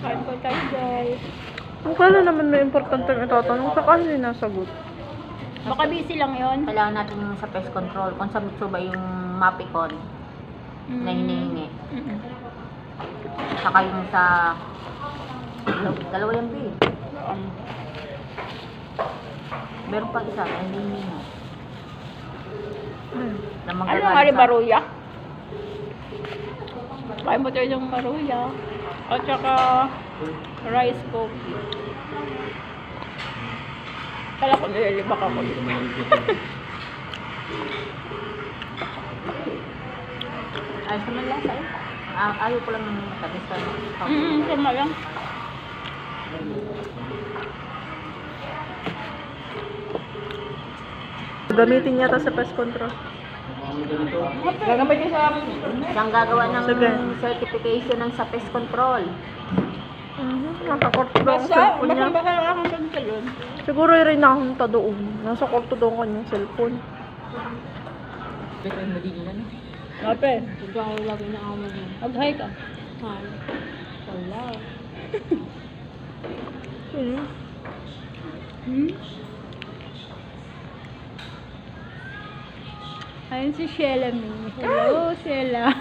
Kain po tayo, guys. Kung kailan naman may importante itatanong, saka hindi nasagot. Baka busy lang yon. Kailangan natin yung sa pest control. Kung sa Mitsuba yung Mapicon na hinihingi. Saka yung sa dalawa yung B. Meron pa isa na hinihingi. Na Ano magagaling nga rin, sa- maruya? Kain mo tayo ng maruya. At saka rice coffee. Kala ko nililibak ako. Ay, sa man lasa eh. Ayaw ko lang ng matamis ka. Sama lang. Gamitin yata sa pest control. Gagamit niya sa... Siyang gagawa ng Sige. certification ng sa pest control. Nakakorto daw ang Basta, cellphone niya. baka lang akong pagsalon. Siguro rin nakunta doon. Nasa korto daw ang kanyang cellphone. Ape, Ito ako lagi na ako mo. mag-hi ka. Hi. Wala. Sino? Ayun si Sheila Mi. Hello, Sheila.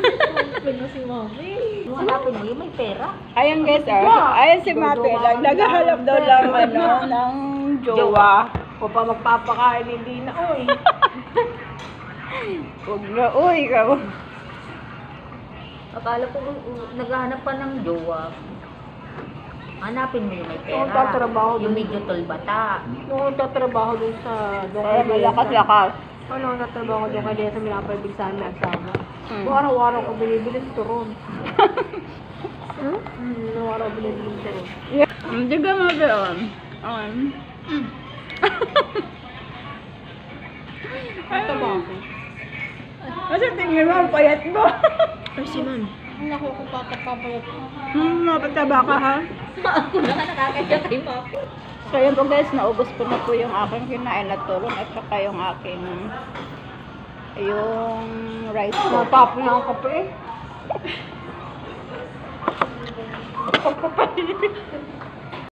Pino si Mami. Hanapin mo yung may pera. Ayan guys, ayan si Mape. Naghahanap daw lang ng jowa. O pa magpapakain, hindi na, oy. Huwag na, uy, ka. Akala ko naghahanap pa ng jowa. Hanapin mo yung may pera. Oo, tatrabaho Yung dun. medyo tolbata. Nung nagtatrabaho doon sa... Ay, malakas-lakas. Ano, nagtatrabaho doon kaya sa minapalbig sa amin asawa. Hmm. Araw-araw ko binibili ng turon. Araw-araw binibili ng turon. Hindi ka mabiyon. Ito ba ako? Kasi tingin mo, ang payat mo. Ay, si ma'am. Ang naku ko papapayat. Mapagtaba ka ha? Ako na nakakasya kay Mami. So yun po guys, naubos ko na po yung aking kinain na turon at saka yung aking rice coffee. Natapon niya ang kape eh.